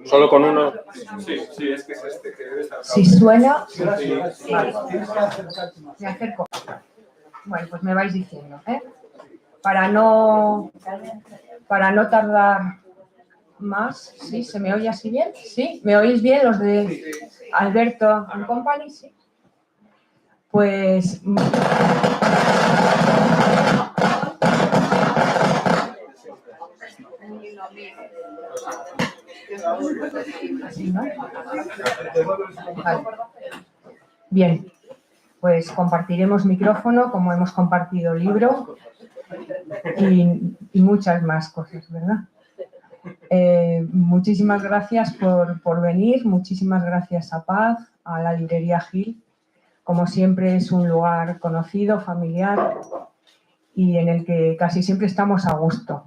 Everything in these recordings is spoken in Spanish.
Solo con uno. Sí, es que es este que debe estar. Si suena, Sí. vale. Me acerco. Bueno, pues me vais diciendo, ¿eh? Para no tardar más. ¿Sí? ¿Se me oye así bien? ¿Sí? ¿Me oís bien los de Alberto & Company? Sí. Pues... Así, ¿no? Vale. Bien, pues compartiremos micrófono como hemos compartido libro y muchas más cosas, ¿verdad? Muchísimas gracias por venir, muchísimas gracias a Paz, a la librería Gil. Como siempre es un lugar conocido, familiar y en el que casi siempre estamos a gusto.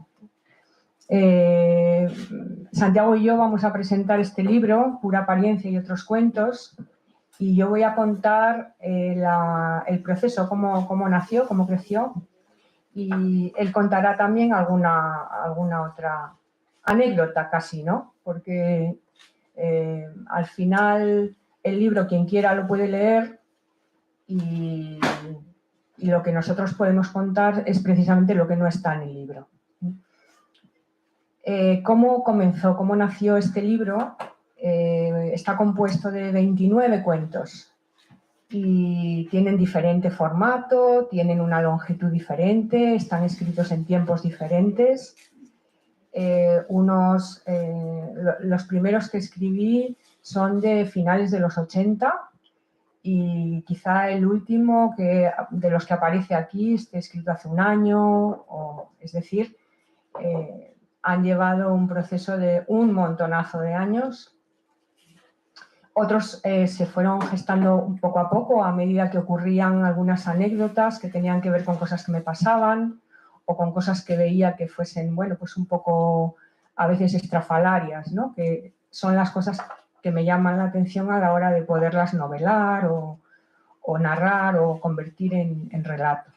Santiago y yo vamos a presentar este libro, Pura apariencia y otros cuentos, y yo voy a contar el proceso, cómo nació, cómo creció, y él contará también alguna otra anécdota casi, ¿no? Porque al final el libro quien quiera lo puede leer y lo que nosotros podemos contar es precisamente lo que no está en el libro. ¿Cómo comenzó? ¿Cómo nació este libro? Está compuesto de 29 cuentos y tienen diferente formato, tienen una longitud diferente, están escritos en tiempos diferentes. Los primeros que escribí son de finales de los 80 y quizá el último de los que aparece aquí esté escrito hace un año, es decir, han llevado un proceso de un montonazo de años. Otros se fueron gestando poco a poco a medida que ocurrían algunas anécdotas que tenían que ver con cosas que me pasaban o con cosas que veía que fuesen, bueno, pues un poco a veces estrafalarias, ¿no? Que son las cosas que me llaman la atención a la hora de poderlas novelar o narrar o convertir en relato.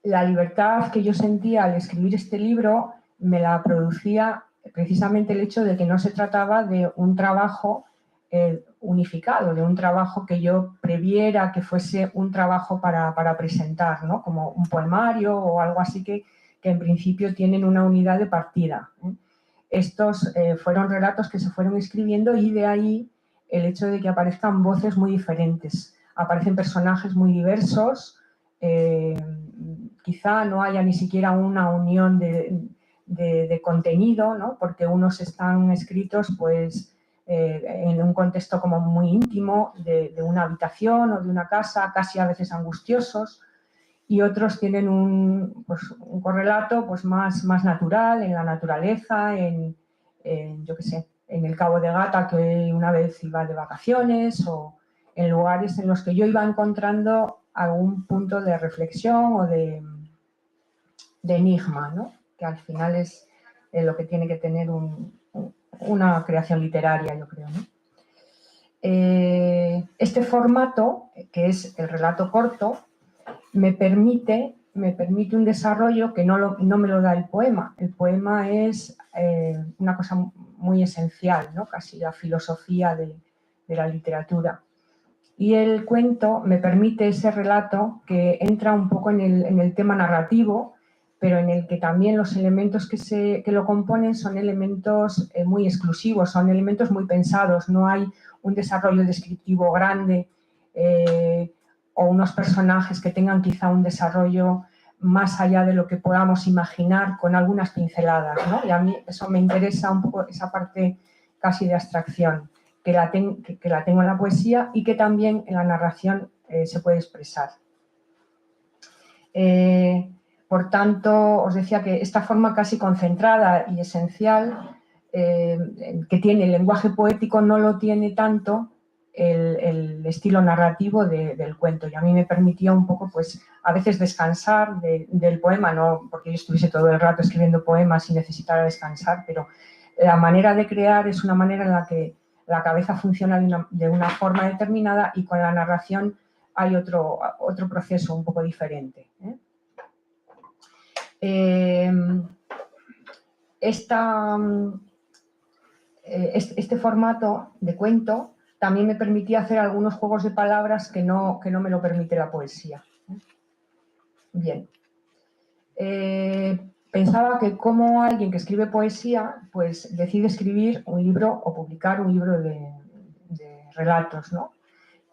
La libertad que yo sentía al escribir este libro me la producía precisamente el hecho de que no se trataba de un trabajo unificado, de un trabajo que yo previera que fuese un trabajo para presentar, ¿no? Como un poemario o algo así que en principio tienen una unidad de partida. Estos fueron relatos que se fueron escribiendo y de ahí el hecho de que aparezcan voces muy diferentes. Aparecen personajes muy diversos, quizá no haya ni siquiera una unión de contenido, ¿no? Porque unos están escritos pues, en un contexto como muy íntimo de una habitación o de una casa, casi a veces angustiosos, y otros tienen un correlato pues, más natural, en la naturaleza, yo qué sé, en el Cabo de Gata, que una vez iba de vacaciones, o en lugares en los que yo iba encontrando algún punto de reflexión o de enigma, ¿no? Que al final es lo que tiene que tener una creación literaria, yo creo, ¿no? Este formato, que es el relato corto, me permite un desarrollo que no me lo da el poema. El poema es una cosa muy esencial, ¿no? Casi la filosofía de la literatura. Y el cuento me permite ese relato que entra un poco en el tema narrativo, pero en el que también los elementos que lo componen son elementos muy exclusivos, son elementos muy pensados, no hay un desarrollo descriptivo grande o unos personajes que tengan quizá un desarrollo más allá de lo que podamos imaginar con algunas pinceladas, ¿no? Y a mí eso me interesa un poco, esa parte casi de abstracción, que la tengo en la poesía y que también en la narración se puede expresar. Por tanto, os decía que esta forma casi concentrada y esencial que tiene el lenguaje poético, no lo tiene tanto el estilo narrativo del cuento. Y a mí me permitía un poco, pues, a veces descansar del poema, no porque yo estuviese todo el rato escribiendo poemas y necesitara descansar, pero la manera de crear es una manera en la que la cabeza funciona de una forma determinada y con la narración hay otro proceso un poco diferente. Este formato de cuento también me permitía hacer algunos juegos de palabras que no me lo permite la poesía. Bien. Pensaba que como alguien que escribe poesía, pues decide escribir un libro o publicar un libro de relatos, ¿no?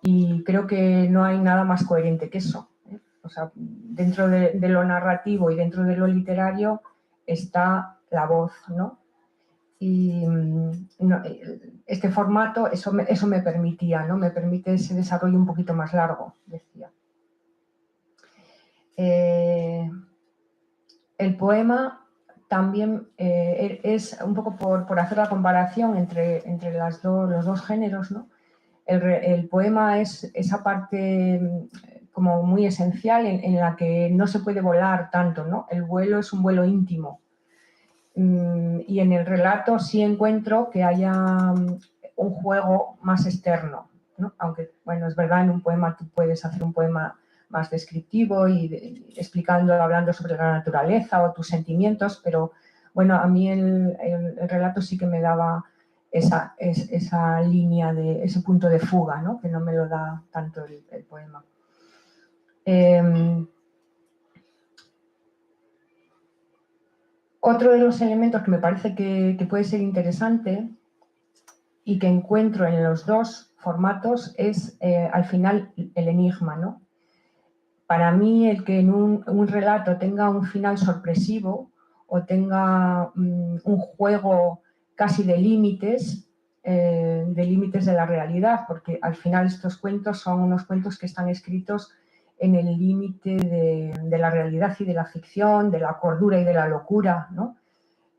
Y creo que no hay nada más coherente que eso. O sea, dentro de lo narrativo y dentro de lo literario está la voz, ¿no? Y este formato, eso me permitía, ¿no? Me permite ese desarrollo un poquito más largo, decía. El poema también es un poco por hacer la comparación entre los dos géneros, ¿no? El poema es esa parte como muy esencial en la que no se puede volar tanto, ¿no? El vuelo es un vuelo íntimo. Y en el relato sí encuentro que haya un juego más externo, ¿no? Aunque, bueno, es verdad, en un poema tú puedes hacer un poema más descriptivo y explicando, hablando sobre la naturaleza o tus sentimientos, pero bueno, a mí el relato sí que me daba esa línea, ese punto de fuga, ¿no? Que no me lo da tanto el poema. Otro de los elementos que me parece que puede ser interesante y que encuentro en los dos formatos es, al final, el enigma, ¿no? Para mí, el que en un relato tenga un final sorpresivo o tenga un juego casi de límites de la realidad, porque al final estos cuentos son unos cuentos que están escritos en el límite de la realidad y de la ficción, de la cordura y de la locura, ¿no?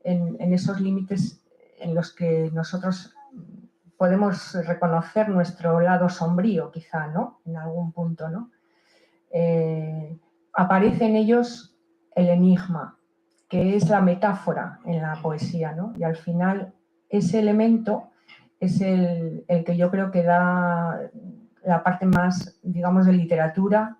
En esos límites en los que nosotros podemos reconocer nuestro lado sombrío, quizá, ¿no? En algún punto, ¿no? Aparece en ellos el enigma, que es la metáfora en la poesía, ¿no? Y al final ese elemento es el que yo creo que da la parte más, digamos, de literatura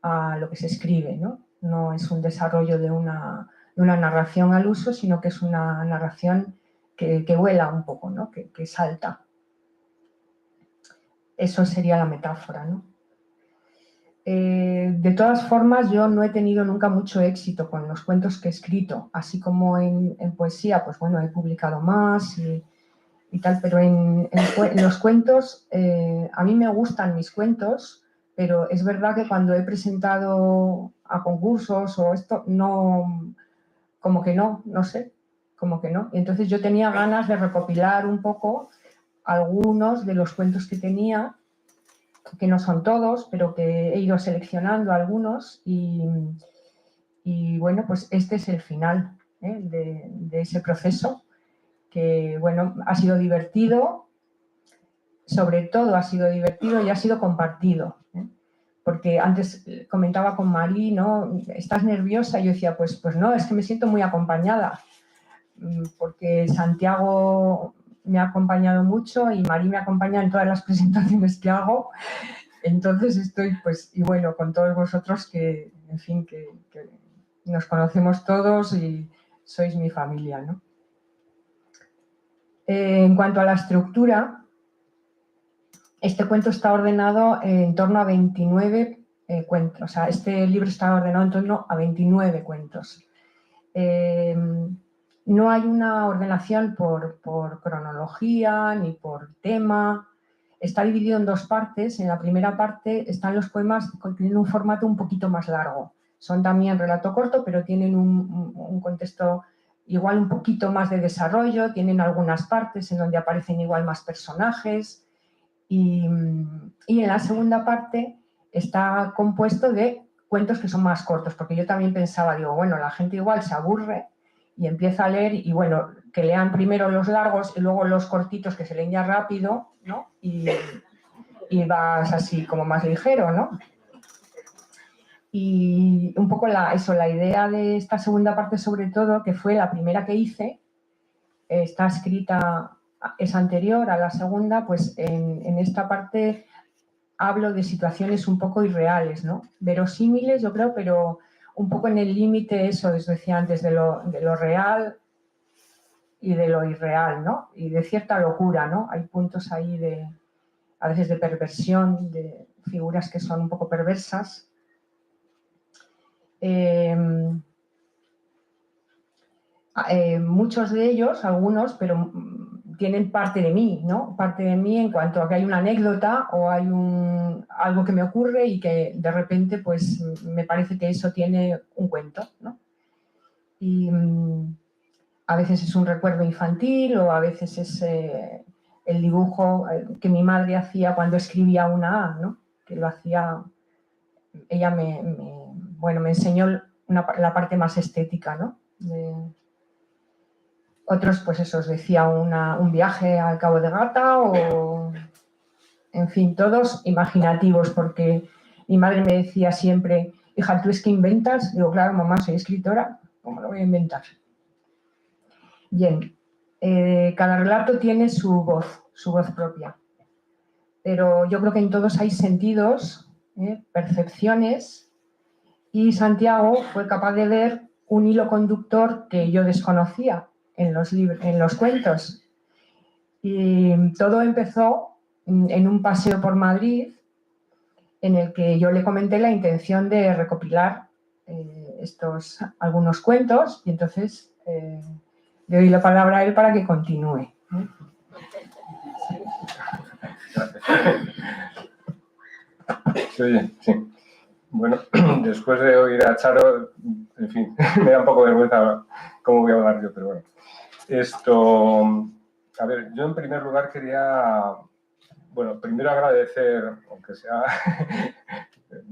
a lo que se escribe, ¿no? No es un desarrollo de una narración al uso, sino que es una narración que vuela un poco, ¿no? Que salta. Eso sería la metáfora, ¿no? De todas formas, yo no he tenido nunca mucho éxito con los cuentos que he escrito, así como en poesía, pues bueno, he publicado más y tal, pero en los cuentos, a mí me gustan mis cuentos, pero es verdad que cuando he presentado a concursos o esto, no, como que no sé, como que no. Y entonces yo tenía ganas de recopilar un poco algunos de los cuentos que tenía, que no son todos, pero que he ido seleccionando algunos y bueno, pues este es el final de ese proceso, que bueno, ha sido divertido, sobre todo ha sido divertido y ha sido compartido, porque antes comentaba con Marí, ¿no? ¿Estás nerviosa? Y yo decía, pues no, es que me siento muy acompañada, porque Santiago me ha acompañado mucho y Marí me acompaña en todas las presentaciones que hago. Entonces estoy, pues, y bueno, con todos vosotros que, en fin, que nos conocemos todos y sois mi familia, ¿no? En cuanto a la estructura, este cuento está ordenado en torno a 29 cuentos. O sea, este libro está ordenado en torno a 29 cuentos. No hay una ordenación por cronología ni por tema. Está dividido en dos partes. En la primera parte están los poemas que tienen un formato un poquito más largo. Son también relato corto, pero tienen un contexto igual un poquito más de desarrollo. Tienen algunas partes en donde aparecen igual más personajes. Y en la segunda parte está compuesto de cuentos que son más cortos, porque yo también pensaba, digo, bueno, la gente igual se aburre y empieza a leer y bueno, que lean primero los largos y luego los cortitos que se leen ya rápido, ¿no? Y vas así como más ligero, ¿no? Y un poco la idea de esta segunda parte, sobre todo, que fue la primera que hice, está escrita, es anterior a la segunda, pues en esta parte hablo de situaciones un poco irreales, ¿no? Verosímiles, yo creo, pero un poco en el límite, eso, les decía antes, de lo real y de lo irreal, ¿no? Y de cierta locura, ¿no? Hay puntos ahí a veces de perversión, de figuras que son un poco perversas. Muchos de ellos, algunos, pero tienen parte de mí, ¿no? Parte de mí en cuanto a que hay una anécdota o hay algo que me ocurre y que de repente, pues, me parece que eso tiene un cuento, ¿no? Y a veces es un recuerdo infantil o a veces es el dibujo que mi madre hacía cuando escribía una A, ¿no? Que lo hacía, ella me enseñó la parte más estética, ¿no? Otros, pues eso, os decía un viaje al Cabo de Gata o, en fin, todos imaginativos, porque mi madre me decía siempre, hija, ¿tú es que inventas? Digo, claro, mamá, soy escritora, ¿cómo lo voy a inventar? Bien, cada relato tiene su voz propia, pero yo creo que en todos hay sentidos, percepciones, y Santiago fue capaz de ver un hilo conductor que yo desconocía en los cuentos. Y todo empezó en un paseo por Madrid en el que yo le comenté la intención de recopilar algunos cuentos y entonces le doy la palabra a él para que continúe. Sí, sí. Bueno, después de oír a Charo, en fin, me da un poco de vergüenza cómo voy a hablar yo, pero bueno. A ver, yo en primer lugar quería, bueno, primero agradecer, aunque sea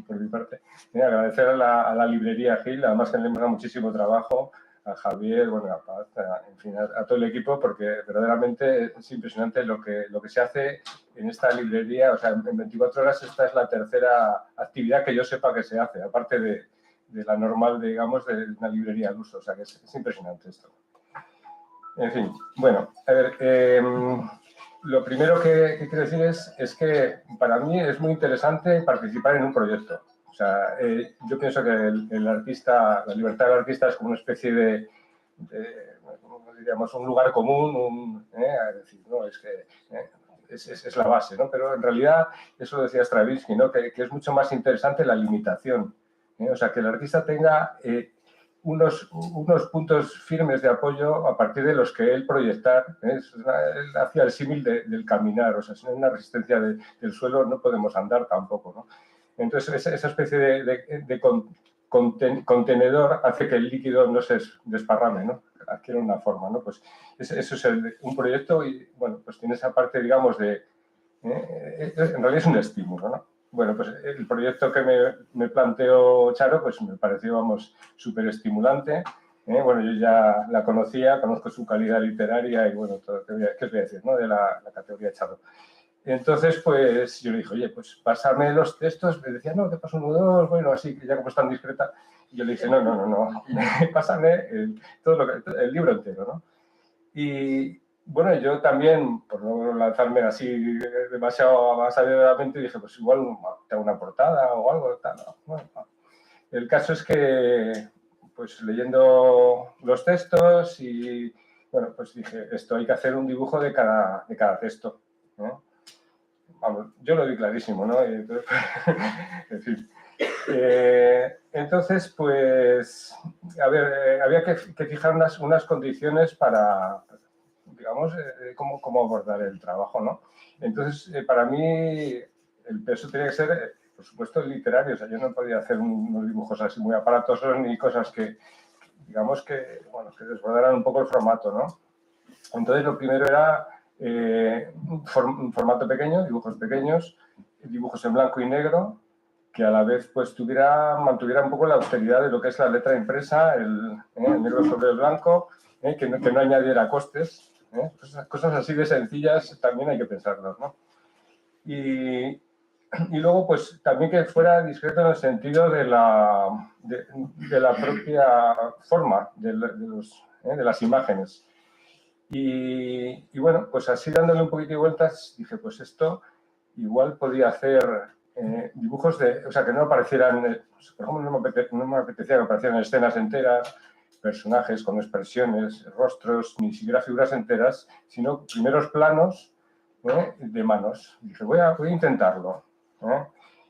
por mi parte, agradecer a la librería Gil, además que le hemos dado muchísimo trabajo, a Javier, bueno, a Paz, en fin, a todo el equipo, porque verdaderamente es impresionante lo que se hace en esta librería. O sea, en 24 horas esta es la tercera actividad que yo sepa que se hace, aparte de la normal, digamos, de una librería al uso. O sea, que es impresionante esto. En fin, bueno, a ver, lo primero que quiero decir es que para mí es muy interesante participar en un proyecto. O sea, yo pienso que el artista, la libertad del artista es como una especie de diríamos, un lugar común, es decir, ¿no? Es que es la base, ¿no? Pero en realidad, eso decía Stravinsky, ¿no? Que es mucho más interesante la limitación. O sea, que el artista tenga unos puntos firmes de apoyo a partir de los que él proyectar. Él hacía el símil del caminar, o sea, sin una resistencia del suelo no podemos andar tampoco, ¿no? Entonces, esa especie de contenedor hace que el líquido no se desparrame, ¿no? Adquiere una forma, ¿no? Pues eso es un proyecto y, bueno, pues tiene esa parte, digamos, en realidad es un estímulo, ¿no? Bueno, pues el proyecto que me planteó Charo, pues me pareció, vamos, súper estimulante. Bueno, yo ya la conocía, conozco su calidad literaria y, bueno, todo, ¿qué os voy a decir, no? De la categoría Charo. Entonces, pues yo le dije, oye, pues pásame los textos. Me decía, no, te paso uno o dos, bueno, así, que ya como es tan discreta. Y yo le dije, no, pásame el libro entero, ¿no? Y, bueno, yo también, por no lanzarme así demasiado avanzadamente, dije, pues igual te hago una portada o algo, tal. Bueno, el caso es que, pues leyendo los textos y, bueno, pues dije, esto hay que hacer un dibujo de cada texto, ¿no? Vamos, yo lo vi clarísimo, ¿no? Entonces, en fin. Entonces, pues, a ver, había que fijar unas condiciones para, digamos, cómo abordar el trabajo, ¿no? Entonces, para mí, el peso tenía que ser, por supuesto, literario. O sea, yo no podía hacer unos dibujos así muy aparatosos ni cosas que, digamos, que desbordaran un poco el formato, ¿no? Entonces, lo primero era un formato pequeño, dibujos pequeños, dibujos en blanco y negro, que a la vez pues mantuviera un poco la austeridad de lo que es la letra impresa, el negro sobre el blanco, que no añadiera costes. Cosas así de sencillas también hay que pensarlas, ¿no? Y luego, pues, también que fuera discreto en el sentido de la propia forma de las imágenes. Y bueno, pues así dándole un poquito de vueltas, dije, pues esto igual podía hacer dibujos o sea, que no aparecieran, por ejemplo, no me apetecía que aparecieran escenas enteras, personajes con expresiones, rostros, ni siquiera figuras enteras, sino primeros planos de manos. Dije, voy a intentarlo.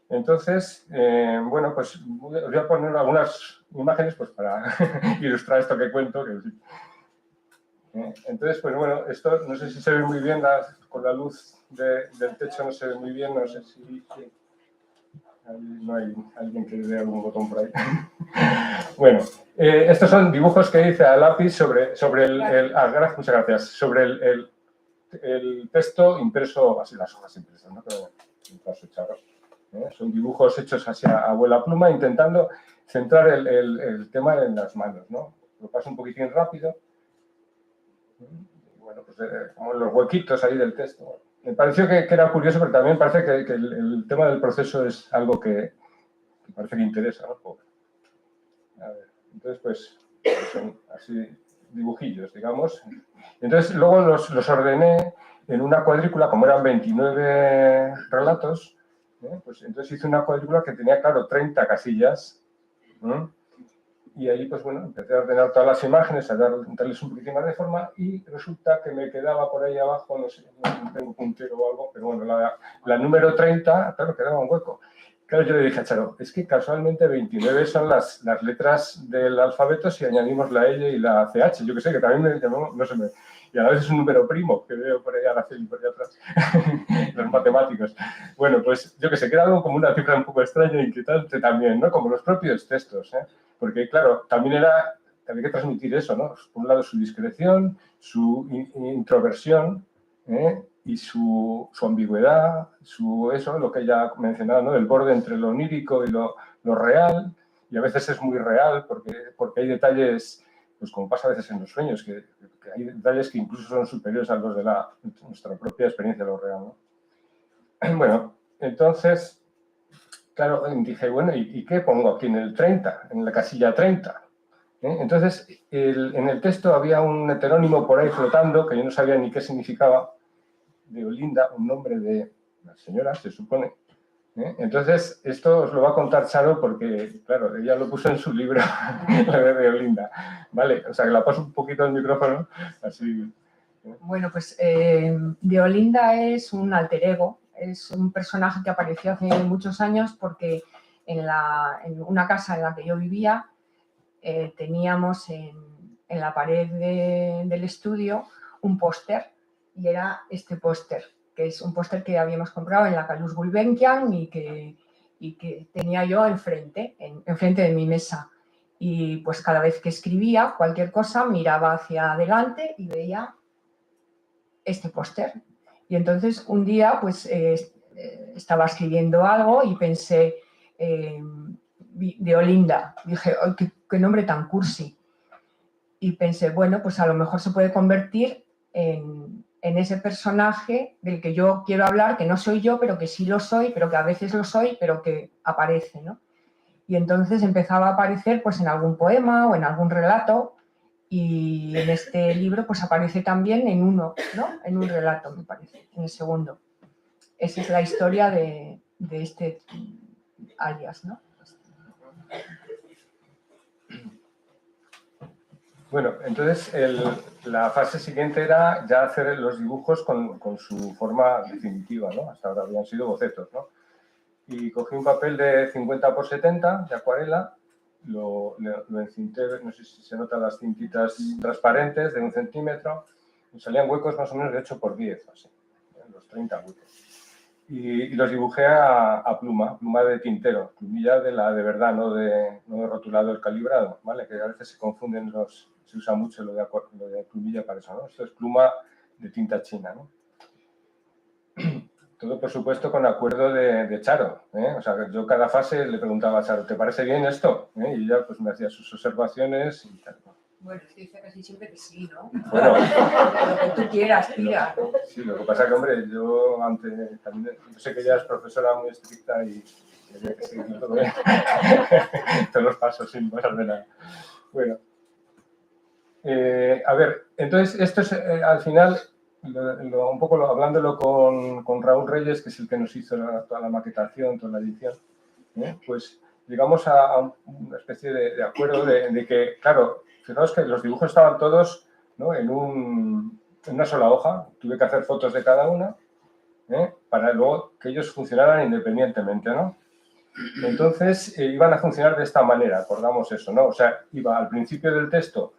Entonces, bueno, pues os voy a poner algunas imágenes pues, para ilustrar esto que cuento. Entonces, pues bueno, esto no sé si se ve muy bien con la luz del techo, no se ve muy bien, no sé si no hay alguien que dé algún botón por ahí. Bueno, estos son dibujos que hice a lápiz sobre muchas gracias, sobre el texto impreso, así las hojas impresas, ¿no? Pero, son dibujos hechos hacia abuela pluma, intentando centrar el tema en las manos, ¿no? Lo paso un poquitín rápido. Bueno, pues como los huequitos ahí del texto. Me pareció que era curioso, pero también parece que el tema del proceso es algo que parece que interesa, ¿no? A ver, entonces, pues, son así dibujillos, digamos. Entonces, luego los ordené en una cuadrícula, como eran 29 relatos, pues entonces hice una cuadrícula que tenía, claro, 30 casillas. Y ahí, pues bueno, empecé a ordenar todas las imágenes, a darles un poquitín más de forma y resulta que me quedaba por ahí abajo, no sé, no tengo un puntero o algo, pero bueno, la número 30, claro, quedaba un hueco. Claro, yo le dije a Charo, es que casualmente 29 son las letras del alfabeto si añadimos la L y la CH, yo que sé, que también me llamó, no sé, y a la vez es un número primo, que veo por ahí a Araceli por ahí atrás, los matemáticos. Bueno, pues yo que sé, que era algo como una cifra un poco extraña e inquietante también, ¿no? Como los propios textos, Porque, claro, también había que transmitir eso, ¿no? Por un lado, su discreción, su introversión, y su ambigüedad, eso, lo que ella ha mencionado, ¿no? El borde entre lo onírico y lo real, y a veces es muy real porque hay detalles, pues como pasa a veces en los sueños, que hay detalles que incluso son superiores a los de nuestra propia experiencia de lo real, ¿no? Bueno, entonces, claro, dije, bueno, ¿y qué pongo aquí en el 30, en la casilla 30? Entonces, en el texto había un heterónimo por ahí flotando, que yo no sabía ni qué significaba, de Olinda, un nombre de la señora, se supone. Entonces, esto os lo va a contar Charo porque, claro, ella lo puso en su libro, la de Olinda. Vale, o sea, que la paso un poquito al micrófono, así. Bueno, pues de Olinda es un alter ego, es un personaje que apareció hace muchos años porque en una casa en la que yo vivía teníamos en la pared del estudio un póster y era este póster, que es un póster que habíamos comprado en la Calús Gulbenkian y que tenía yo enfrente de mi mesa. Y pues cada vez que escribía cualquier cosa miraba hacia adelante y veía este póster. Y entonces un día pues estaba escribiendo algo y pensé de Olinda. Dije, oh, qué nombre tan cursi. Y pensé, bueno, pues a lo mejor se puede convertir en ese personaje del que yo quiero hablar, que no soy yo, pero que sí lo soy, pero que a veces lo soy, pero que aparece, ¿no? Y entonces empezaba a aparecer pues en algún poema o en algún relato y en este libro pues aparece también en uno, ¿no? En un relato, me parece, en el segundo. Esa es la historia de este alias, ¿no? Bueno, entonces la fase siguiente era ya hacer los dibujos con su forma definitiva, ¿no? Hasta ahora habían sido bocetos, ¿no? Y cogí un papel de 50 por 70 de acuarela, lo encinté, no sé si se notan las cintitas transparentes de 1 centímetro, y salían huecos más o menos de 8 por 10, así, los 30 huecos. Y los dibujé a pluma de tintero, plumilla de la de verdad, no de rotulado el calibrado, ¿vale? Que a veces se confunden se usa mucho lo de plumilla para eso, ¿no? Esto es pluma de tinta china, ¿no? Todo, por supuesto, con acuerdo de Charo, O sea, yo cada fase le preguntaba a Charo, ¿te parece bien esto? Y ella pues me hacía sus observaciones y tal. Bueno, es que dice casi siempre que sí, ¿no? Bueno, Lo que tú quieras, tira, ¿no? sí, lo que pasa es que, hombre, yo también, yo sé que ella es profesora muy estricta y había que seguir todo, todos los pasos sin pasar de nada. Bueno, a ver, entonces esto es al final, un poco hablándolo con Raúl Reyes, que es el que nos hizo toda la maquetación, toda la edición, pues llegamos a una especie de acuerdo de que, claro, fijaos que los dibujos estaban todos, ¿no?, en una sola hoja, tuve que hacer fotos de cada una, para luego que ellos funcionaran independientemente, ¿no? Entonces iban a funcionar de esta manera, acordamos eso, ¿no? O sea, iba al principio del texto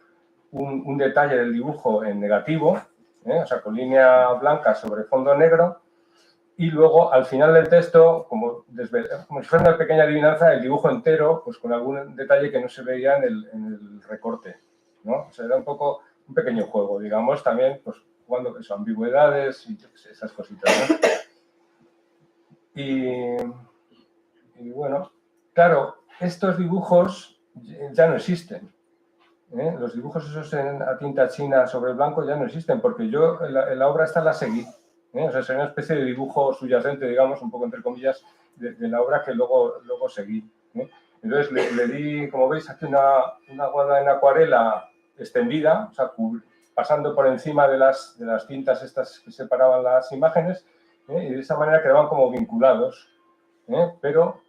un detalle del dibujo en negativo, o sea, con línea blanca sobre fondo negro, y luego al final del texto, como si fuera una pequeña adivinanza, el dibujo entero, pues con algún detalle que no se veía en el recorte, ¿no? O sea, era un poco un pequeño juego, digamos, también, pues jugando eso, ambigüedades y esas cositas, ¿no? Y bueno, claro, estos dibujos ya no existen. Los dibujos esos a tinta china sobre blanco ya no existen, porque yo en la obra esta la seguí. O sea, sería una especie de dibujo subyacente, digamos, un poco entre comillas, de la obra que luego seguí. Entonces le di, como veis, aquí una guada en acuarela extendida, o sea, pasando por encima de las cintas estas que separaban las imágenes, y de esa manera quedaban como vinculados, pero,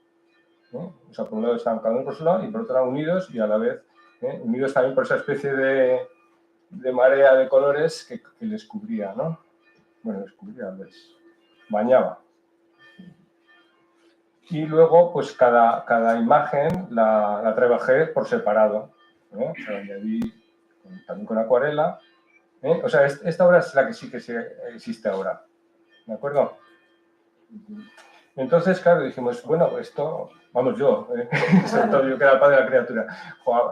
o sea, por un lado estaban cada uno por su lado y por otro lado unidos y a la vez unidos también por esa especie de marea de colores que les cubría, ¿no? Bueno, les cubría, les bañaba. Y luego, pues cada imagen la trabajé por separado. O sea, la añadí también con acuarela. O sea, esta obra es la que sí existe ahora. ¿De acuerdo? Entonces, claro, dijimos, bueno, esto, vamos yo, sobre todo yo que era el padre de la criatura,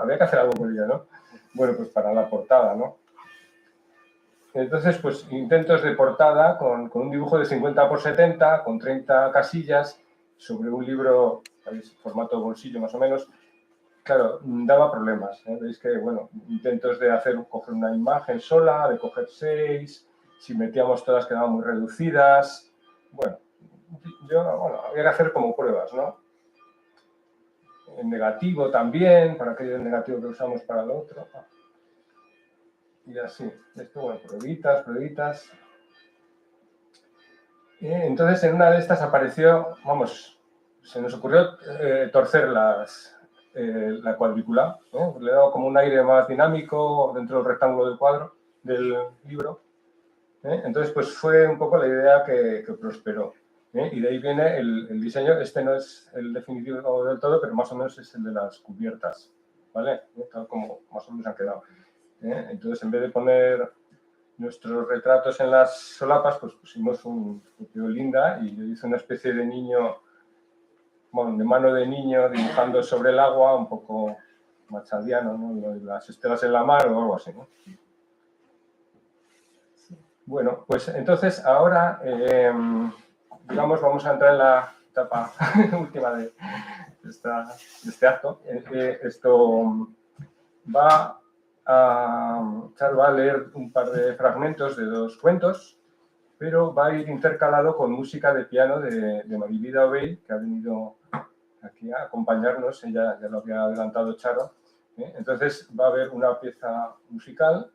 había que hacer algo con ella, ¿no? Bueno, pues para la portada, ¿no? Entonces, pues intentos de portada con un dibujo de 50 por 70, con 30 casillas, sobre un libro, ¿sabéis? Formato bolsillo más o menos. Claro, daba problemas. Veis que, bueno, intentos de coger una imagen sola, de coger 6, si metíamos todas quedaban muy reducidas. Bueno, había que hacer como pruebas, ¿no? En negativo también, para aquello del negativo que usamos para el otro. Y así, esto, bueno, pruebitas. Entonces, en una de estas apareció, vamos, se nos ocurrió torcer la cuadrícula, le daba como un aire más dinámico dentro del rectángulo del cuadro, del libro. Entonces, pues fue un poco la idea que prosperó. Y de ahí viene el diseño. Este no es el definitivo del todo, pero más o menos es el de las cubiertas, ¿vale? Tal como más o menos han quedado. Entonces, en vez de poner nuestros retratos en las solapas, pues pusimos un Linda y yo hice una especie de niño, bueno, de mano de niño dibujando sobre el agua, un poco machadiano, ¿no? Las estelas en la mar o algo así, ¿no? Bueno, pues entonces ahora, digamos, vamos a entrar en la etapa última de este acto. Esto Charo va a leer un par de fragmentos de 2 cuentos, pero va a ir intercalado con música de piano de Maribida Obey, que ha venido aquí a acompañarnos, ella ya lo había adelantado Charo. Entonces va a haber una pieza musical,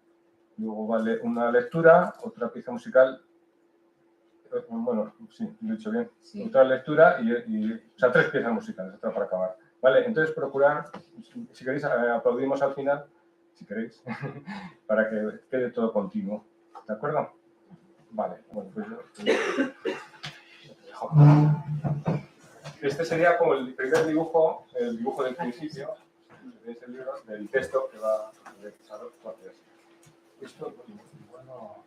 luego va a leer una lectura, otra pieza musical, bueno, sí, lo he dicho bien, sí. Otra lectura o sea, 3 piezas musicales, otra para acabar. Vale, entonces procurar, si queréis, aplaudimos al final, si queréis, para que quede todo continuo. ¿De acuerdo? Vale, bueno, pues yo dejo. Este sería como el primer dibujo, el dibujo del principio, es el libro del texto que va a realizar. Esto, bueno.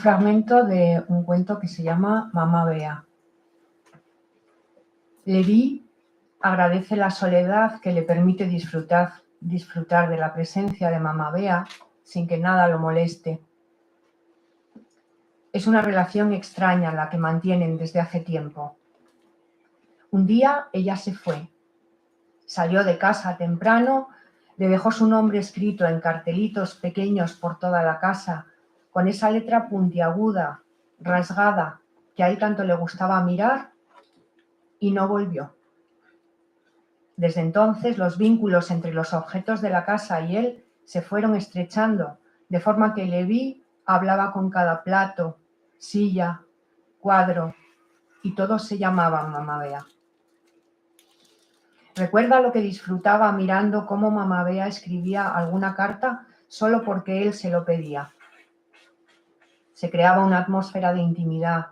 fragmento de un cuento que se llama Mamá Bea. Leví agradece la soledad que le permite disfrutar de la presencia de Mamá Bea sin que nada lo moleste. Es una relación extraña la que mantienen desde hace tiempo. Un día ella se fue. Salió de casa temprano, le dejó su nombre escrito en cartelitos pequeños por toda la casa, con esa letra puntiaguda, rasgada, que a él tanto le gustaba mirar, y no volvió. Desde entonces los vínculos entre los objetos de la casa y él se fueron estrechando, de forma que Leví hablaba con cada plato, silla, cuadro, y todos se llamaban Mamá Bea. Recuerda lo que disfrutaba mirando cómo Mamá Bea escribía alguna carta solo porque él se lo pedía. Se creaba una atmósfera de intimidad,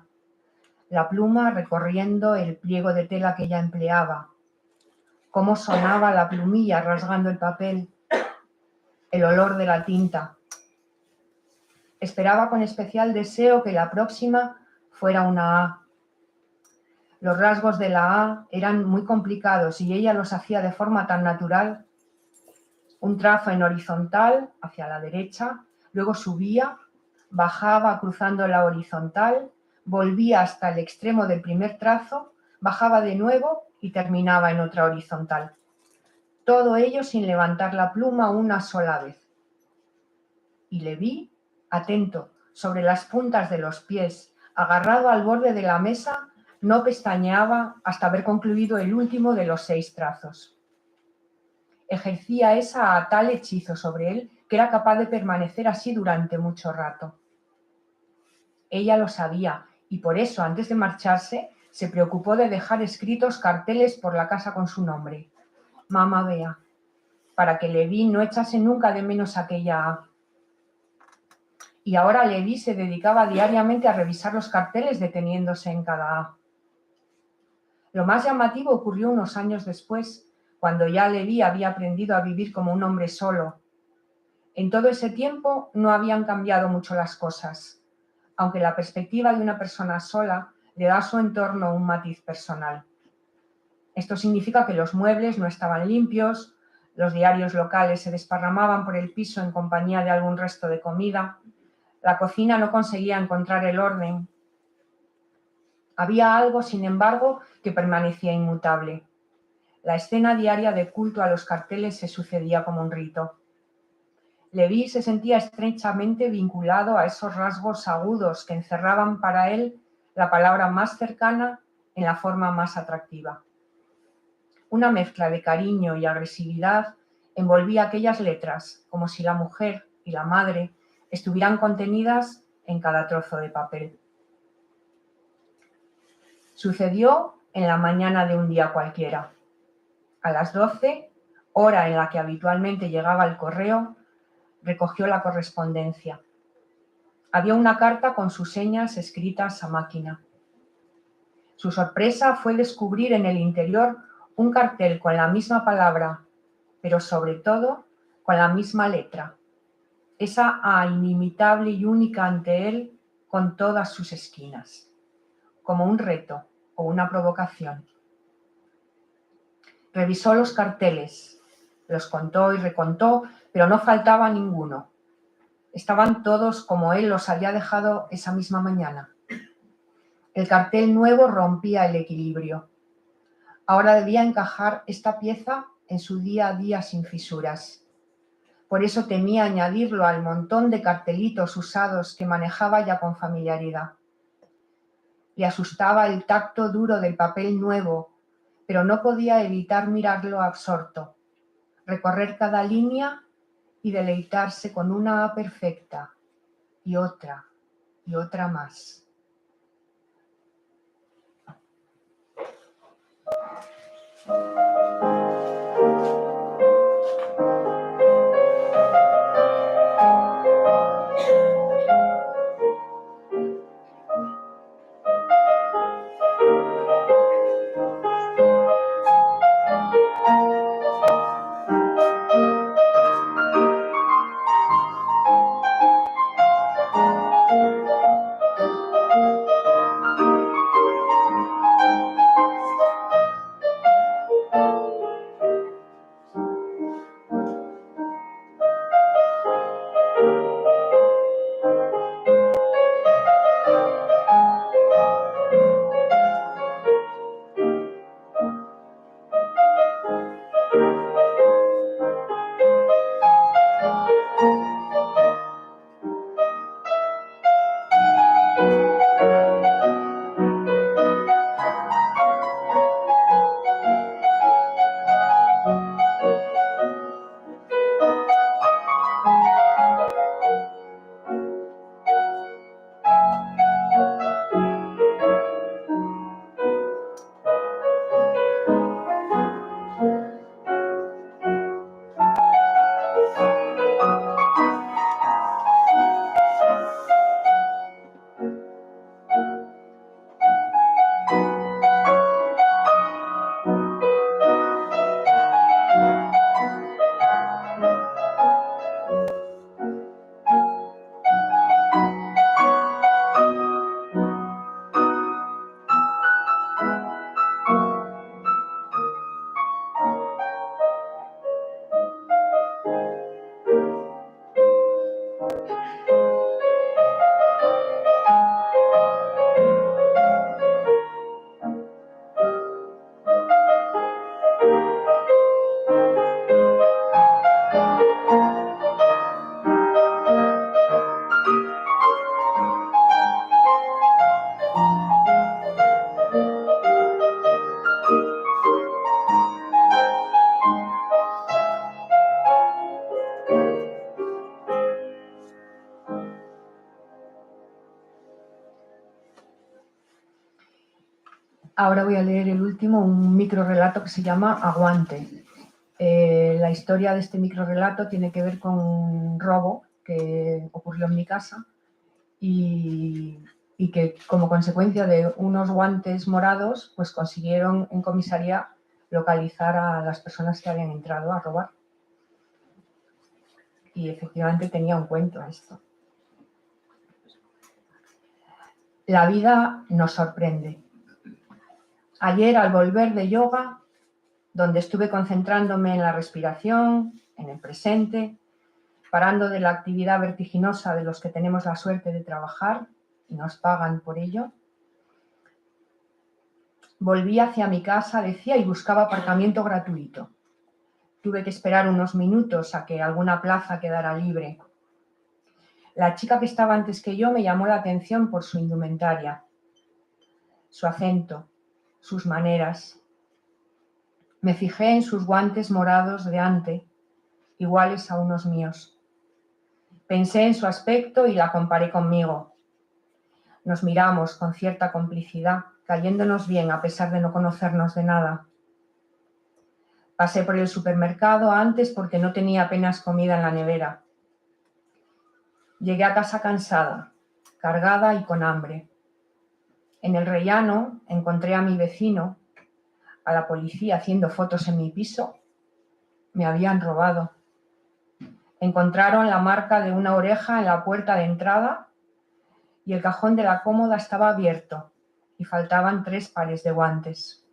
la pluma recorriendo el pliego de tela que ella empleaba, cómo sonaba la plumilla rasgando el papel, el olor de la tinta. Esperaba con especial deseo que la próxima fuera una A. Los rasgos de la A eran muy complicados y ella los hacía de forma tan natural. Un trazo en horizontal hacia la derecha, luego subía, bajaba cruzando la horizontal, volvía hasta el extremo del primer trazo, bajaba de nuevo y terminaba en otra horizontal. Todo ello sin levantar la pluma una sola vez. Y le vi, atento, sobre las puntas de los pies, agarrado al borde de la mesa, no pestañeaba hasta haber concluido el último de los 6 trazos. Ejercía esa a tal hechizo sobre él que era capaz de permanecer así durante mucho rato. Ella lo sabía y por eso, antes de marcharse, se preocupó de dejar escritos carteles por la casa con su nombre, Mamá Bea, para que Leví no echase nunca de menos aquella A. Y ahora Leví se dedicaba diariamente a revisar los carteles deteniéndose en cada A. Lo más llamativo ocurrió unos años después, cuando ya Leví había aprendido a vivir como un hombre solo. En todo ese tiempo no habían cambiado mucho las cosas, aunque la perspectiva de una persona sola le da a su entorno un matiz personal. Esto significa que los muebles no estaban limpios, los diarios locales se desparramaban por el piso en compañía de algún resto de comida, la cocina no conseguía encontrar el orden. Había algo, sin embargo, que permanecía inmutable. La escena diaria de culto a los carteles se sucedía como un rito. Leví se sentía estrechamente vinculado a esos rasgos agudos que encerraban para él la palabra más cercana en la forma más atractiva. Una mezcla de cariño y agresividad envolvía aquellas letras, como si la mujer y la madre estuvieran contenidas en cada trozo de papel. Sucedió en la mañana de un día cualquiera. A las 12, hora en la que habitualmente llegaba el correo, recogió la correspondencia. Había una carta con sus señas escritas a máquina. Su sorpresa fue descubrir en el interior un cartel con la misma palabra, pero sobre todo con la misma letra. Esa A inimitable y única ante él con todas sus esquinas, como un reto o una provocación. Revisó los carteles, los contó y recontó, pero no faltaba ninguno. Estaban todos como él los había dejado esa misma mañana. El cartel nuevo rompía el equilibrio. Ahora debía encajar esta pieza en su día a día sin fisuras. Por eso temía añadirlo al montón de cartelitos usados que manejaba ya con familiaridad. Le asustaba el tacto duro del papel nuevo, pero no podía evitar mirarlo absorto, recorrer cada línea y deleitarse con una A perfecta y otra más. Ahora voy a leer el último, un microrrelato que se llama Aguante. La historia de este microrrelato tiene que ver con un robo que ocurrió en mi casa y que como consecuencia de unos guantes morados pues consiguieron en comisaría localizar a las personas que habían entrado a robar. Y efectivamente tenía un cuento esto. La vida nos sorprende. Ayer, al volver de yoga, donde estuve concentrándome en la respiración, en el presente, parando de la actividad vertiginosa de los que tenemos la suerte de trabajar y nos pagan por ello, volví hacia mi casa, decía, y buscaba aparcamiento gratuito. Tuve que esperar unos minutos a que alguna plaza quedara libre. La chica que estaba antes que yo me llamó la atención por su indumentaria, su acento, sus maneras. Me fijé en sus guantes morados de ante, iguales a unos míos. Pensé en su aspecto y la comparé conmigo. Nos miramos con cierta complicidad, cayéndonos bien a pesar de no conocernos de nada. Pasé por el supermercado antes porque no tenía apenas comida en la nevera. Llegué a casa cansada, cargada y con hambre. En el rellano encontré a mi vecino, a la policía haciendo fotos en mi piso. Me habían robado. Encontraron la marca de una oreja en la puerta de entrada y el cajón de la cómoda estaba abierto y faltaban 3 pares de guantes.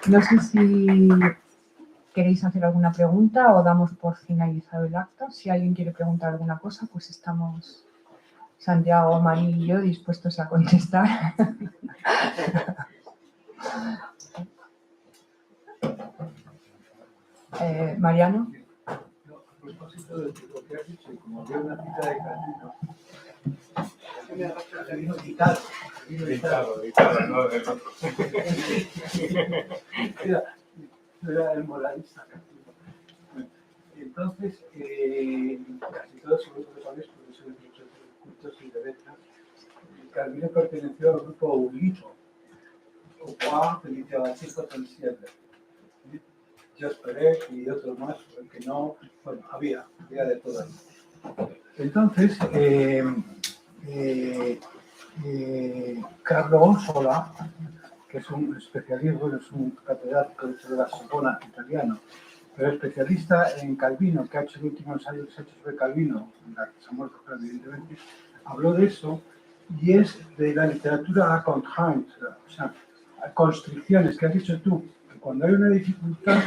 No sé si queréis hacer alguna pregunta o damos por finalizado el acto. Si alguien quiere preguntar alguna cosa, pues estamos Santiago, Mari y yo dispuestos a contestar. Mariano. A propósito de lo que has dicho, como había una cita de casino, vino editado, no del otro. era el moralista. Entonces, casi todos vosotros sabéis, porque sois muchos cultos y de letras, Calvino perteneció al grupo Ulito, o Juan Felicia Bachico Tolsier. Jos Perec y otros más, que no, bueno, había de todo ahí. Entonces, Carlo Onsola, que es un especialista, bueno, es un catedrático de la Sorbona italiano, pero especialista en Calvino, que ha hecho el último ensayo sobre Calvino, se ha muerto evidentemente, habló de eso, y es de la literatura a contrainte, o sea, a constricciones, que has dicho tú, que cuando hay una dificultad,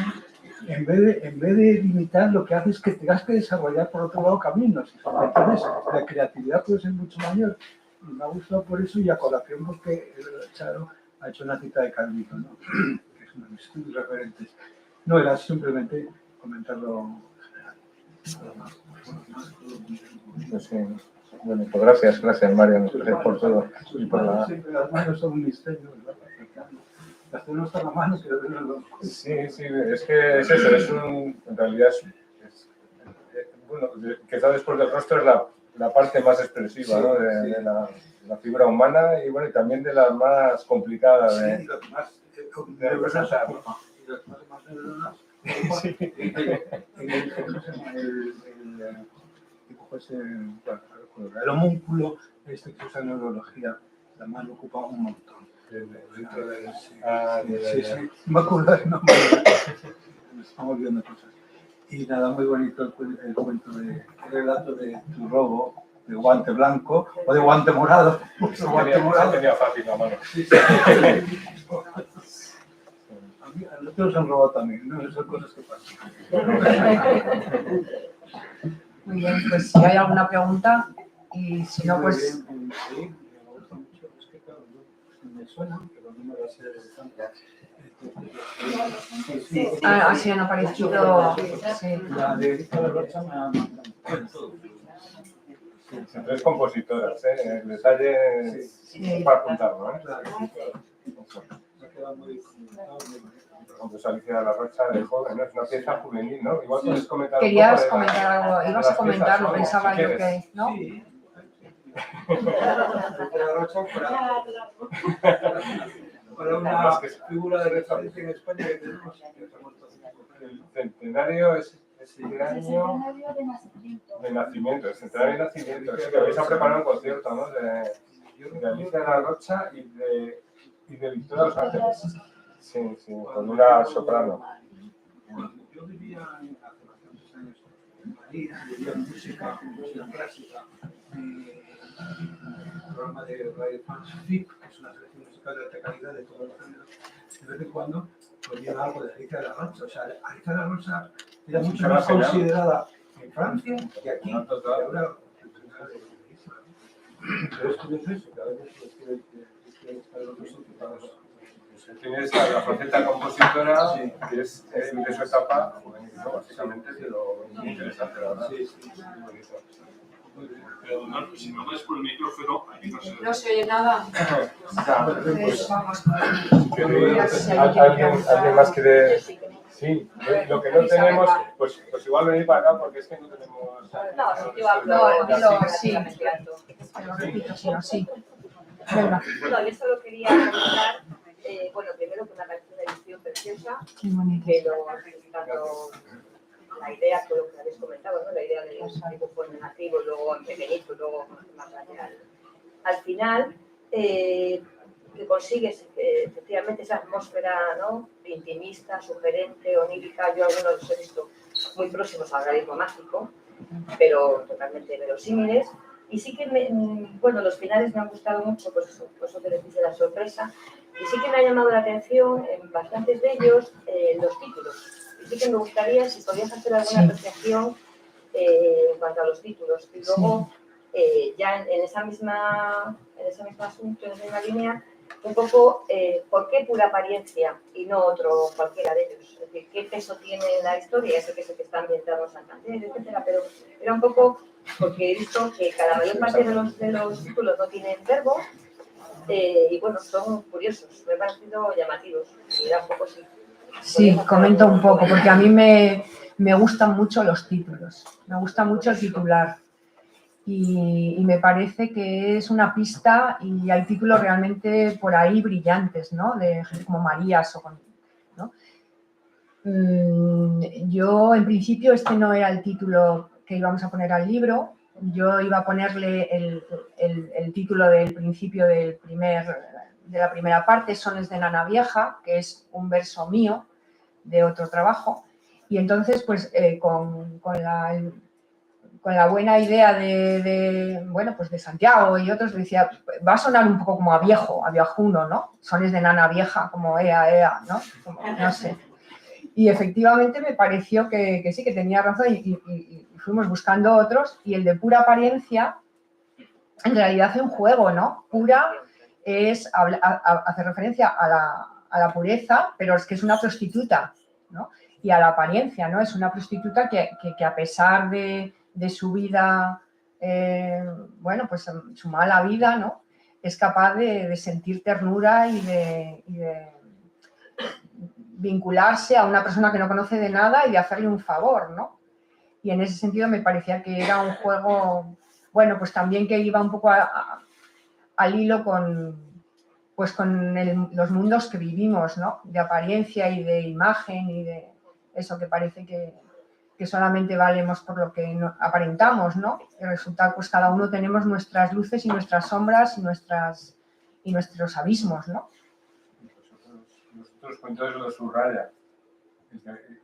en vez de limitar, lo que hace es que tengas que desarrollar por otro lado caminos. Entonces, la creatividad puede ser mucho mayor. Y me ha gustado por eso, y a colación porque Charo ha hecho una cita de Calvino, ¿no? Que es uno de mis referentes. No era simplemente comentarlo general. Pues sí. Bueno, pues gracias, Marian, gracias por todo. Y por la... Siempre las manos son un misterio, ¿verdad? Las tenemos a la mano, pero no. Sí, es que es eso, en realidad bueno, quizá después del rostro es la parte más expresiva, ¿no? de la figura humana y bueno, y también de las más complicadas Sí, y las más representar, ¿no? Y las más neuronas. El homúnculo, que se usa en neurología, además lo ocupa un montón. Sí. Me acuerdo del nombre. Me estamos viendo cosas. Y nada, muy bonito el cuento el relato de tu robo, de guante blanco o de guante morado. Tenía fácil la mano. Sí. A nosotros han robado también, ¿no? Son cosas que pasan. Muy bien, pues si hay alguna pregunta y si no, pues... Sí, me gusta mucho. Es que claro, me suena, pero no me va a ser tanto. Así han aparecido... Sí. La de la Rocha me ha Son tres compositoras, ¿eh? El detalle es para apuntarlo, ¿eh? Me ha quedado muy Por ejemplo, esa Alicia de la Rocha de joven, ¿no? Es una pieza juvenil, ¿no? Igual puedes comentar Querías un poco de comentar algo, ibas a comentarlo, pensaba yo que... ¿no? Sí. La Rocha para una figura de referencia en España que tenemos. El centenario es el año de nacimiento, el centenario de nacimiento. Es que vais a preparar un concierto, ¿no? De Alicia de la Rocha y de Victoria de los Ángeles. Sí, con una soprano. Yo vivía hace bastantes años en Madrid, vivía música clásica, el programa de Radio France FIP, que es una selección musical de alta calidad de todos los géneros. De vez en cuando ponía algo de Alicia de la Rocha. O sea, Alicia de la Rocha era mucho más considerada en Francia que aquí. Ahora, pero es curioso eso, que a veces quieren estar en otros sitios. Tienes a la faceta compositora, que es de su etapa juvenil, ¿no? Básicamente, pero muy interesante, la verdad. Sí, muy bonito. Perdonad, si no vais por el micrófono, aquí no se ve. No se oye nada. Pues, Vamos. ¿Alguien más quiere...? Sí, lo que no tenemos, pues igual venir para acá porque es que no tenemos... No, si yo hablo, Sí. Te lo repito, sí o sí. Venga. No, yo solo quería comentar, bueno, primero que me parece una edición preciosa, Qué bonito. pero tanto la idea, con lo que habéis comentado, ¿no? La idea del dibujo en nativo, luego en pequeñito, luego más al final, que consigues efectivamente esa atmósfera, ¿no? Intimista, sugerente, onírica. Yo algunos los he visto muy próximos al realismo mágico, pero totalmente verosímiles. Y sí que, bueno, los finales me han gustado mucho, pues eso que decís de la sorpresa. Y sí que me ha llamado la atención en bastantes de ellos los títulos. Y sí que me gustaría si podías hacer alguna apreciación en cuanto a los títulos. Y luego, ya en ese mismo asunto, en esa misma línea, un poco por qué pura apariencia y no otro cualquiera de ellos. Es decir, qué peso tiene la historia, ese que es el que está ambientado en Santander, etcétera. Pero era un poco porque he visto que cada mayor parte de los títulos no tienen verbo y bueno, son curiosos, me han parecido llamativos. Y era un poco así. Sí, comento un poco, porque a mí me gustan mucho los títulos, me gusta mucho el titular y me parece que es una pista y hay títulos realmente por ahí brillantes, ¿no? De gente como Marías o con, ¿no? Yo, en principio, este no era el título que íbamos a poner al libro. Yo iba a ponerle el título del principio de la primera parte, Sones de Nana Vieja, que es un verso mío de otro trabajo. Y entonces, pues, con la buena idea de Santiago y otros, decía, va a sonar un poco como a viejo, a viejuno, ¿no? Sones de Nana Vieja, como ea, ¿no? Como, no sé. Y efectivamente me pareció que sí, que tenía razón y fuimos buscando otros, y el de Pura Apariencia en realidad hace un juego, ¿no? Pura hace referencia a la pureza, pero es que es una prostituta, ¿no? Y a la apariencia, ¿no? Es una prostituta que a pesar de su vida, pues su mala vida, ¿no? Es capaz de sentir ternura y de vincularse a una persona que no conoce de nada y de hacerle un favor, ¿no? Y en ese sentido me parecía que era un juego, bueno, pues también que iba un poco al hilo con los mundos que vivimos, ¿no? De apariencia y de imagen y de eso que parece que solamente valemos por lo que aparentamos, ¿no? Y resulta, pues cada uno tenemos nuestras luces y nuestras sombras y nuestros abismos, ¿no? Los otros cuentos los subraya.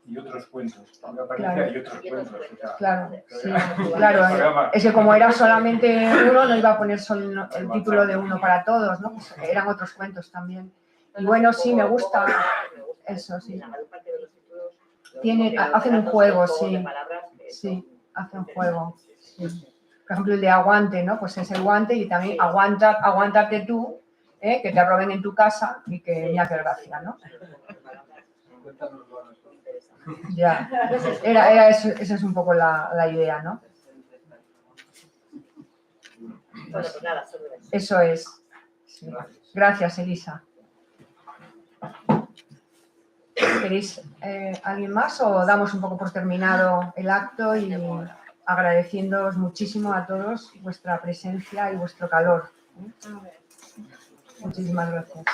Y otros cuentos. Una apariencia y otros cuentos. O sea, claro, sí, claro. Es que como era solamente uno, no iba a poner solo el título de uno para todos, ¿no? Pues eran otros cuentos también. Y bueno, sí, me gusta eso, sí. Hacen un juego, sí. Sí, hacen un juego. Sí. Por ejemplo, el de aguante, ¿no? Pues es el guante y también aguántate tú, que te roben en tu casa y que me hace gracia, ¿no? Ya, era eso, esa es un poco la idea, ¿no? Bueno, pues nada, solo eso. Eso es. Sí. Gracias, Elisa. ¿Queréis alguien más o damos un poco por terminado el acto y agradeciéndoos muchísimo a todos vuestra presencia y vuestro calor? Muchísimas gracias.